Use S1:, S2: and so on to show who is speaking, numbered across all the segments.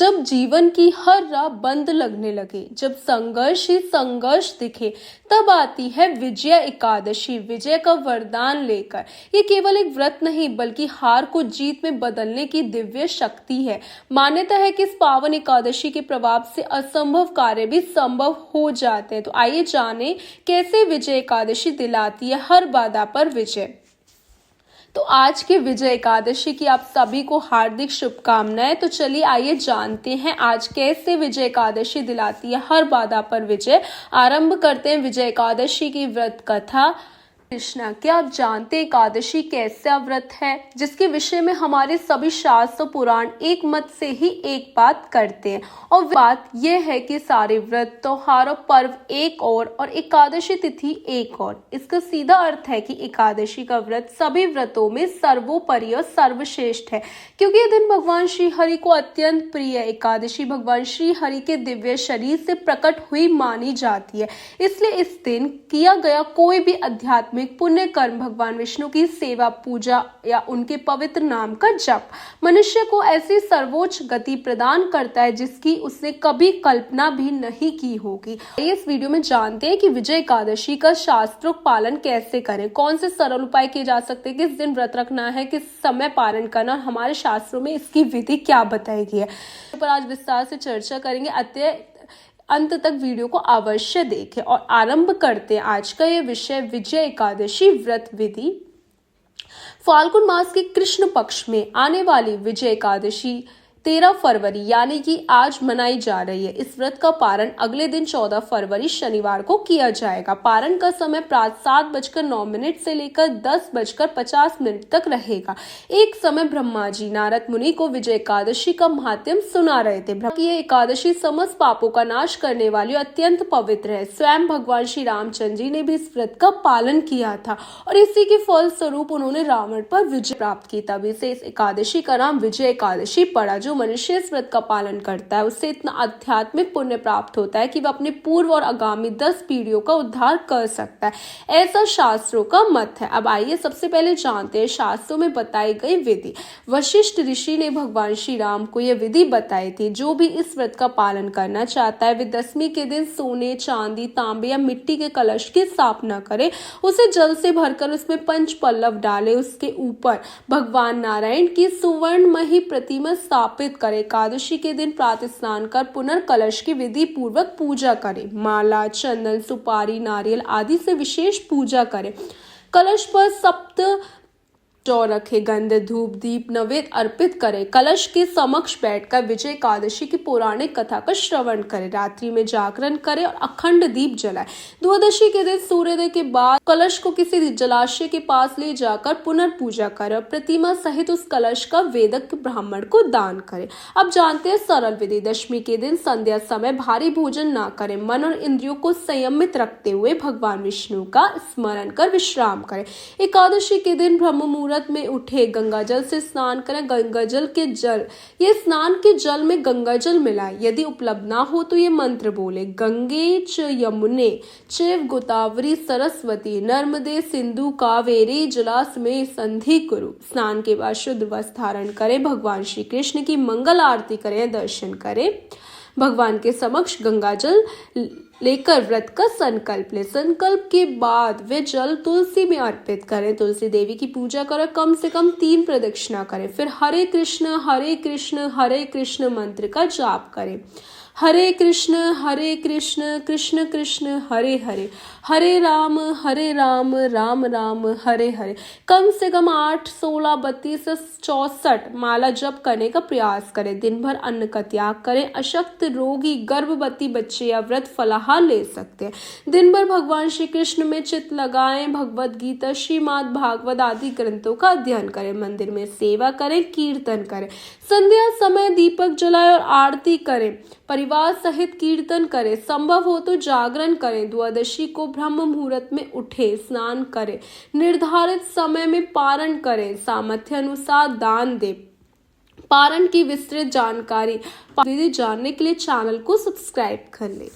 S1: जब जीवन की हर राह बंद लगने लगे, जब संघर्ष ही संघर्ष दिखे, तब आती है विजय एकादशी, विजय का वरदान लेकर। ये केवल एक व्रत नहीं बल्कि हार को जीत में बदलने की दिव्य शक्ति है। मान्यता है कि इस पावन एकादशी के प्रभाव से असंभव कार्य भी संभव हो जाते हैं। तो आइए जानें कैसे विजय एकादशी दिलाती है हर बाधा पर विजय। तो आज के विजय एकादशी की आप सभी को हार्दिक शुभकामनाएं। तो चलिए आइए जानते हैं आज कैसे विजय एकादशी दिलाती है हर बाधा पर विजय। आरंभ करते हैं विजय एकादशी की व्रत कथा। कृष्णा, क्या आप जानते हैं एकादशी कैसा व्रत है जिसके विषय में हमारे सभी शास्त्र पुराण एक मत से ही एक बात करते हैं, और बात यह है कि सारे व्रत त्योहार और पर्व एक और एकादशी तिथि एक और। इसका सीधा अर्थ है कि एकादशी का व्रत सभी व्रतों में सर्वोपरि और सर्वश्रेष्ठ है, क्योंकि यह दिन भगवान श्री हरि को अत्यंत प्रिय है। एकादशी भगवान श्री हरि के दिव्य शरीर से प्रकट हुई मानी जाती है, इसलिए इस दिन किया गया कोई भी आध्यात्मिक पुण्य कर्म भगवान विष्णु की सेवा, पूजा या उनके पवित्र नाम का जप मनुष्य को ऐसी सर्वोच्च गति प्रदान करता है जिसकी उसने कभी कल्पना भी नहीं की होगी। इस वीडियो में जानते हैं कि विजय एकादशी का शास्त्रोक्त पालन कैसे करें, कौन से सरल उपाय किए जा सकते हैं, किस दिन व्रत रखना है, किस समय पारण करना, और हमारे शास्त्रों में इसकी विधि क्या बताई गई है, पर आज विस्तार से चर्चा करेंगे। अतः अंत तक वीडियो को अवश्य देखें। और आरंभ करते हैं आज का यह विषय, विजय एकादशी व्रत विधि। फाल्गुन मास के कृष्ण पक्ष में आने वाली विजय एकादशी 13 फरवरी यानी कि आज मनाई जा रही है। इस व्रत का पारण अगले दिन 14 फरवरी शनिवार को किया जाएगा। पारण का समय प्रातः 7:09 से लेकर 10:50 तक रहेगा। एक समय ब्रह्मा जी नारद मुनि को विजय एकादशी का महात्म्य सुना रहे थे। यह एकादशी समस्त पापों का नाश करने वाली अत्यंत पवित्र है। स्वयं भगवान श्री रामचंद्र जी ने भी इस व्रत का पालन किया था और इसी के फल स्वरूप उन्होंने रावण पर विजय प्राप्त की। तभी से इस एकादशी का नाम विजय एकादशी पड़ा। जो मनुष्य इस व्रत का पालन करता है उससे इतना आध्यात्मिक पुण्य प्राप्त होता है कि वह अपने पूर्व और आगामी 10 पीढ़ियों का उद्धार कर सकता है, ऐसा शास्त्रों का मत है। अब आइए सबसे पहले जानते हैं शास्त्रों में बताई गई विधि। वशिष्ठ ऋषि ने भगवान श्री राम को यह विधि बताई थी। जो भी इस व्रत का पालन करना चाहता है वे दसवीं के दिन सोने, चांदी, तांबे या मिट्टी के कलश की स्थापना करे, उसे जल से भरकर उसमें पंच पल्लव डाले, उसके ऊपर भगवान नारायण की सुवर्णमयी प्रतिमा स्थापित करे। एकादशी के दिन प्रातः स्नान कर पुनर्कलश की विधि पूर्वक पूजा करे। माला, चंदन, सुपारी, नारियल आदि से विशेष पूजा करे। कलश पर सप्त जौ रखे, गंध, धूप, दीप, नैवेद्य अर्पित करे। कलश के समक्ष बैठकर विजय एकादशी की पौराणिक कथा का श्रवण करे। रात्रि में जागरण करे और अखंड दीप जलाए। द्वादशी के दिन सूर्योदय के बाद कलश को किसी जलाशय के पास ले जाकर पुनर्पूजा करे और प्रतिमा सहित उस कलश का वेदक ब्राह्मण को दान करे। अब जानते हैं सरल विधि। दशमी के दिन संध्या समय भारी भोजन न करे। मन और इंद्रियों को संयमित रखते हुए भगवान विष्णु का स्मरण कर विश्राम करे। एकादशी के दिन ब्रह्म मुहूर्त में उठे, गंगा जल से स्नान करें। गंगा जल के जल ये स्नान के जल में गंगा जल मिलाए। यदि उपलब्ध ना हो तो ये मंत्र बोले, गंगे च यमुने चैव गोदावरी सरस्वती नर्मदे सिंधु कावेरी जलास्मे संधि कुरु। स्नान के बाद शुद्ध वस्त्र धारण करें। भगवान श्री कृष्ण की मंगल आरती करें, दर्शन करें। भगवान के समक्ष गंगा जल लेकर व्रत का संकल्प ले। संकल्प के बाद वे जल तुलसी में अर्पित करें। तुलसी देवी की पूजा करें। कम से कम 3 प्रदक्षिणा करें। फिर हरे कृष्ण हरे कृष्ण हरे कृष्ण मंत्र का जाप करें। हरे कृष्ण कृष्ण कृष्ण हरे हरे, हरे राम राम राम हरे हरे। कम से कम 8, 16, 32 से 64 माला जप करने का प्रयास करें। दिन भर अन्न का त्याग करें। अशक्त, रोगी, गर्भवती बच्चे या व्रत फलाहार ले सकते हैं। दिन भर भगवान श्री कृष्ण में चित्त लगाएं। भगवद गीता, श्रीमद् भागवत आदि ग्रंथों का अध्ययन करें। मंदिर में सेवा करें, कीर्तन करें। संध्या समय दीपक जलाएं और आरती करें। परिवार सहित कीर्तन करें। संभव हो तो जागरण करें। द्वादशी को ब्रह्म मुहूर्त में उठे, स्नान करें। निर्धारित समय में पारण करें। सामर्थ्य अनुसार दान दे। पारण की विस्तृत जानकारी जानने के लिए चैनल को सब्सक्राइब कर लें।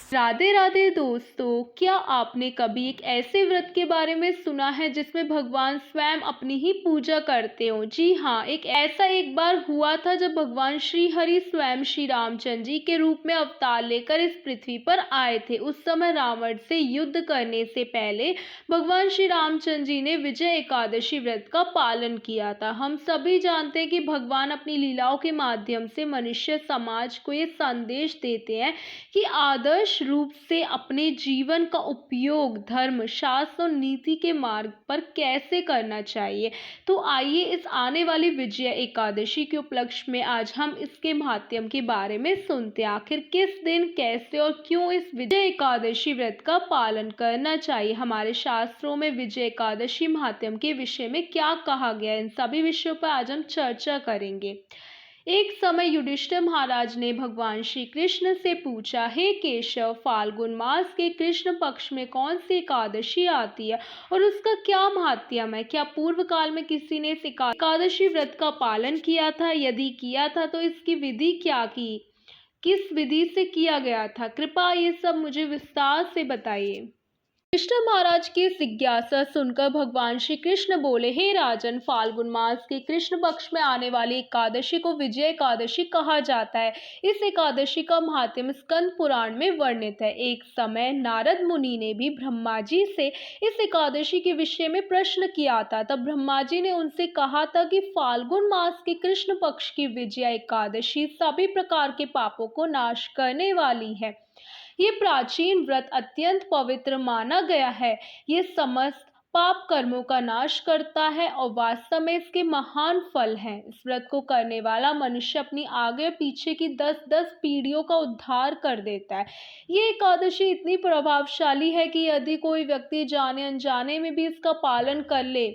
S1: राधे राधे दोस्तों, क्या आपने कभी एक ऐसे व्रत के बारे में सुना है जिसमें भगवान स्वयं अपनी ही पूजा करते हो? जी हाँ, एक बार हुआ था जब भगवान श्री हरि स्वयं श्री रामचंद्र जी के रूप में अवतार लेकर इस पृथ्वी पर आए थे। उस समय रावण से युद्ध करने से पहले भगवान श्री रामचंद्र जी ने विजय एकादशी व्रत का पालन किया था। हम सभी जानते हैं कि भगवान अपनी लीलाओं के माध्यम से मनुष्य समाज को ये संदेश देते हैं कि आदर्श रूप से अपने जीवन का उपयोग धर्म, शास्त्र और नीति के मार्ग पर कैसे करना चाहिए। तो आइए इस आने वाली विजय एकादशी के उपलक्ष्य में आज हम इसके महात्म्य के बारे में सुनते हैं। आखिर किस दिन, कैसे और क्यों इस विजय एकादशी व्रत का पालन करना चाहिए, हमारे शास्त्रों में विजय एकादशी महात्म्य के विषय में क्या कहा गया है, इन सभी विषयों पर आज हम चर्चा करेंगे। एक समय युधिष्ठिर महाराज ने भगवान श्री कृष्ण से पूछा, हे केशव, फाल्गुन मास के कृष्ण पक्ष में कौन सी एकादशी आती है और उसका क्या महात्म्य है? क्या पूर्व काल में किसी ने इस एकादशी व्रत का पालन किया था? यदि किया था तो इसकी विधि क्या की, किस विधि से किया गया था? कृपया ये सब मुझे विस्तार से बताइए। कृष्ण महाराज की जिज्ञासा सुनकर भगवान श्री कृष्ण बोले, हे राजन, फाल्गुन मास के कृष्ण पक्ष में आने वाली एकादशी को विजय एकादशी कहा जाता है। इस एकादशी का महात्म्य स्कंद पुराण में वर्णित है। एक समय नारद मुनि ने भी ब्रह्मा जी से इस एकादशी के विषय में प्रश्न किया था। तब ब्रह्मा जी ने उनसे कहा था कि फाल्गुन मास के कृष्ण पक्ष की विजय एकादशी सभी प्रकार के पापों को नाश करने वाली है। ये प्राचीन व्रत अत्यंत पवित्र माना गया है। ये समस्त पाप कर्मों का नाश करता है और वास्तव में इसके महान फल हैं। इस व्रत को करने वाला मनुष्य अपनी आगे पीछे की 10-10 पीढ़ियों का उद्धार कर देता है। ये एकादशी इतनी प्रभावशाली है कि यदि कोई व्यक्ति जाने अनजाने में भी इसका पालन कर ले,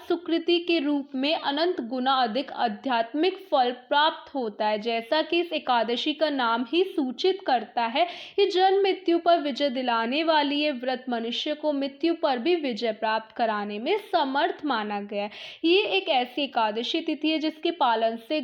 S1: सुकृति के रूप में अनंत गुना अधिक आध्यात्मिक फल प्राप्त होता है। जैसा कि इस एकादशी का नाम ही सूचित करता है, ये जन्म मृत्यु पर विजय दिलाने वाली ये व्रत मनुष्य को मृत्यु पर भी विजय प्राप्त कराने में समर्थ माना गया है। ये एक ऐसी एकादशी तिथि है जिसके पालन से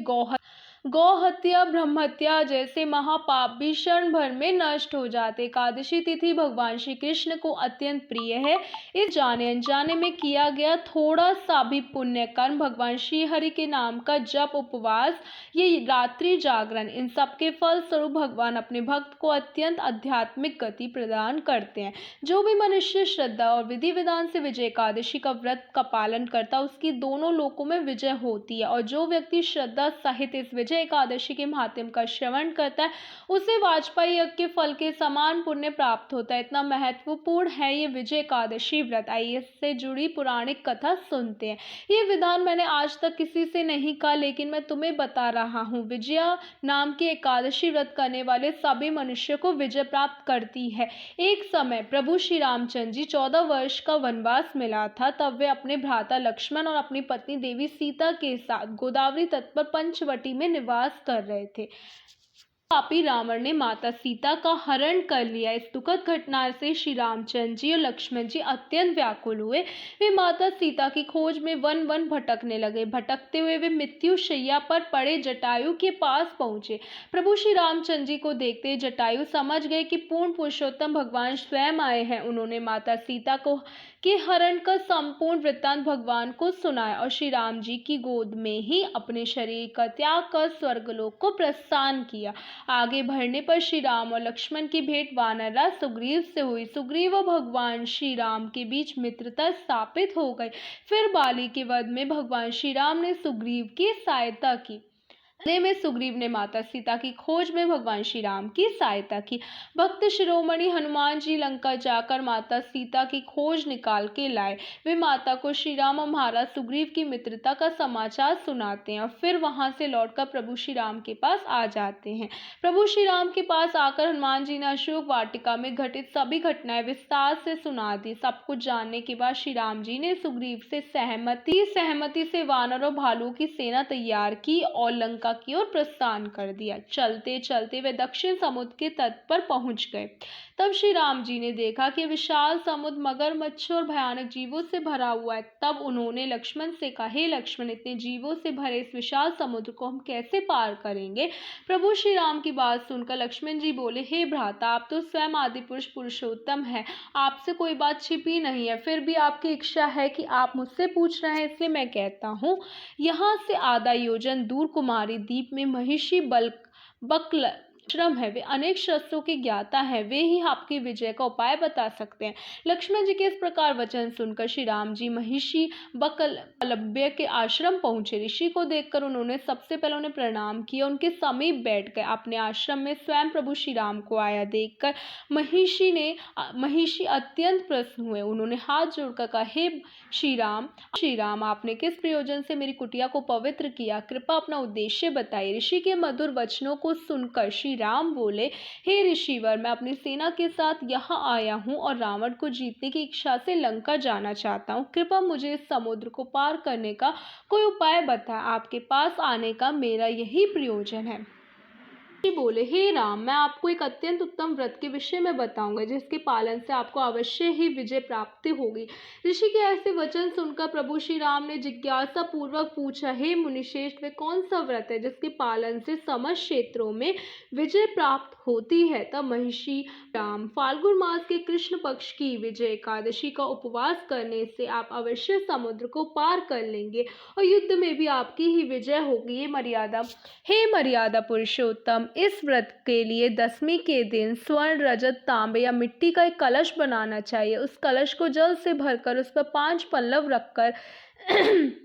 S1: गौहत्या, ब्रह्महत्या जैसे महापाप भी क्षण भर में नष्ट हो जाते। एकादशी तिथि भगवान श्री कृष्ण को अत्यंत प्रिय है। इस जाने अनजाने में किया गया थोड़ा सा भी पुण्य कर्म, भगवान श्री हरि के नाम का जप, उपवास, ये रात्रि जागरण, इन सब के फल स्वरूप भगवान अपने भक्त को अत्यंत आध्यात्मिक गति प्रदान करते हैं। जो भी मनुष्य श्रद्धा और विधि विधान से विजय एकादशी का व्रत का पालन करता है, उसकी दोनों लोकों में विजय होती है। और जो व्यक्ति श्रद्धा सहित इस विजय एकादशी के महात्म्य का श्रवण करता है, उसे वाजपेयी यज्ञ के फल के समान पुण्य प्राप्त होता है। इतना महत्वपूर्ण है ये विजय एकादशी व्रत। आइए इससे जुड़ी पौराणिक कथा सुनते हैं। ये विधान मैंने आज तक किसी से नहीं कहा, लेकिन मैं तुम्हें बता रहा हूँ। विजया नाम की एकादशी व्रत करने वाले सभी मनुष्य को विजय प्राप्त करती है। एक समय प्रभु श्री रामचंद्र जी 14 वर्ष का वनवास मिला था। तब वे अपने भ्राता लक्ष्मण और अपनी पत्नी देवी सीता के साथ गोदावरी तट पर पंचवटी में निवास कर रहे थे। पापी रावण ने माता सीता का हरण कर लिया। इस दुखद घटना से श्री रामचंद्र जी और लक्ष्मण जी अत्यंत व्याकुल हुए। वे माता सीता की खोज में वन वन भटकने लगे। भटकते हुए वे मृत्यु शैया पर पड़े जटायु के पास पहुंचे। प्रभु श्री रामचंद्र जी को देखते जटायु समझ गए कि पूर्ण पुरुषोत्तम भगवान स्वयं आए हैं। उन्होंने माता सीता को के हरण का संपूर्ण वृत्तांत भगवान को सुनाया और श्री राम जी की गोद में ही अपने शरीर का त्याग कर स्वर्गलोक को प्रस्थान किया। आगे बढ़ने पर श्री राम और लक्ष्मण की भेंट वानरराज सुग्रीव से हुई। सुग्रीव और भगवान श्री राम के बीच मित्रता स्थापित हो गई। फिर बाली के वध में भगवान श्री राम ने सुग्रीव की सहायता की। में सुग्रीव ने माता सीता की खोज में भगवान श्री राम की सहायता की। भक्त शिरोमणि हनुमान जी लंका जाकर माता सीता की खोज निकाल के लाए। वे माता को श्री राम और महाराज सुग्रीव की मित्रता का समाचार सुनाते हैं और फिर वहां से लौटकर प्रभु श्री राम के पास आ जाते हैं। प्रभु श्री राम के पास आकर हनुमान जी ने अशोक वाटिका में घटित सभी घटनाएं विस्तार से सुना दी। सब कुछ जानने के बाद श्री राम जी ने सुग्रीव से सहमति से वानर और भालुओं की सेना तैयार की और लंका की ओर प्रस्थान कर दिया। चलते चलते वे दक्षिण समुद्र के तट पर पहुंच गए। तब श्री राम जी ने देखा कि विशाल समुद्र मगरमच्छों और भयानक जीवों से भरा हुआ है। तब उन्होंने लक्ष्मण से कहा, हे लक्ष्मण, इतने जीवों से भरे इस विशाल समुद्र को हम कैसे पार करेंगे? प्रभु श्री राम की बात सुनकर लक्ष्मण जी बोले, हे भ्राता, आप तो स्वयं आदि पुरुष पुरुषोत्तम है, आपसे कोई बात छिपी नहीं है। फिर भी आपकी इच्छा है कि आप मुझसे पूछ रहे हैं, इसलिए मैं कहता हूँ। यहाँ से आधा योजन दूर कुमारी द्वीप में महिषी बक आश्रम है। वे अनेक शस्त्रों के ज्ञाता है, वे ही आपकी विजय का उपाय बता सकते हैं। लक्ष्मण जी के इस प्रकार वचन सुनकर श्री राम जी महिषी बकलब्य के आश्रम पहुंचे। ऋषि को देखकर उन्होंने सबसे पहले उन्हें प्रणाम किया, उनके समीप बैठ गए। अपने आश्रम में स्वयं प्रभु श्री राम को आया देखकर महिषी अत्यंत प्रसन्न हुए। उन्होंने हाथ जोड़कर कहा, हे श्री राम, आपने किस प्रयोजन से मेरी कुटिया को पवित्र किया? कृपा अपना उद्देश्य बताइए। ऋषि के मधुर वचनों को सुनकर श्री राम बोले, हे ऋषिवर, मैं अपनी सेना के साथ यहाँ आया हूँ और रावण को जीतने की इच्छा से लंका जाना चाहता हूँ। कृपा मुझे इस समुद्र को पार करने का कोई उपाय बताएं। आपके पास आने का मेरा यही प्रयोजन है। बोले, हे राम, मैं आपको एक अत्यंत उत्तम व्रत के विषय में बताऊंगा, जिसके पालन से आपको अवश्य ही विजय प्राप्ति होगी। ऋषि के ऐसे वचन सुनकर प्रभु श्री राम ने जिज्ञासा पूर्वक पूछा, हे मुनिश्रेष्ठ, वे कौन सा व्रत है जिसके पालन से समस्त क्षेत्रों में विजय प्राप्त होती है? तब महिषी राम, फाल्गुन मास के कृष्ण पक्ष की विजय एकादशी का उपवास करने से आप अवश्य समुद्र को पार कर लेंगे और युद्ध में भी आपकी ही विजय होगी। हे मर्यादा पुरुषोत्तम, इस व्रत के लिए दशमी के दिन स्वर्ण, रजत, तांबे या मिट्टी का एक कलश बनाना चाहिए। उस कलश को जल से भरकर उस पर 5 पल्लव रखकर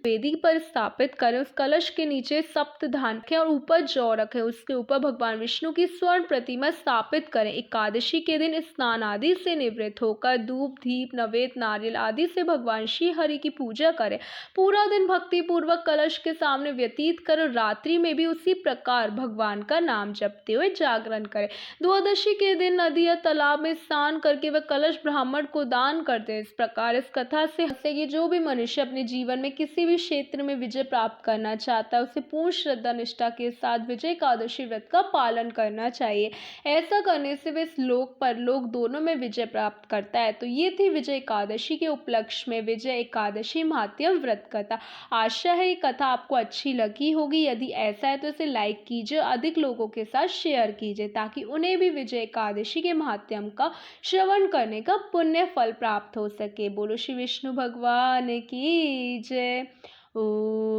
S1: वेदी पर स्थापित करें। उस कलश के नीचे सप्त धान रखें और ऊपर जौ रखें। उसके ऊपर भगवान विष्णु की स्वर्ण प्रतिमा स्थापित करें। एकादशी के दिन स्नान आदि से निवृत्त होकर धूप, दीप, नैवेद्य, नारियल आदि से भगवान श्री हरि की पूजा करें। पूरा दिन भक्ति पूर्वक कलश के सामने व्यतीत कर रात्रि में भी उसी प्रकार भगवान का नाम जपते हुए जागरण करें। द्वादशी के दिन नदी या तालाब में स्नान करके वह कलश ब्राह्मण को दान करते हैं। इस प्रकार इस कथा से कि जो भी मनुष्य अपने जीवन में किसी भी क्षेत्र में विजय प्राप्त करना चाहता है, उसे पूर्ण श्रद्धा निष्ठा के साथ विजय एकादशी व्रत का पालन करना चाहिए। ऐसा करने से वे लोक परलोक दोनों में विजय प्राप्त करता है। तो ये थी विजय एकादशी के उपलक्ष्य में विजय एकादशी महात्म्य व्रत कथा। आशा है ये कथा आपको अच्छी लगी होगी। यदि ऐसा है तो इसे लाइक कीजिए, अधिक लोगों के साथ शेयर कीजिए, ताकि उन्हें भी विजय एकादशी के महात्म्य का श्रवण करने का पुण्य फल प्राप्त हो सके। बोलो श्री विष्णु भगवान की जय। ओम।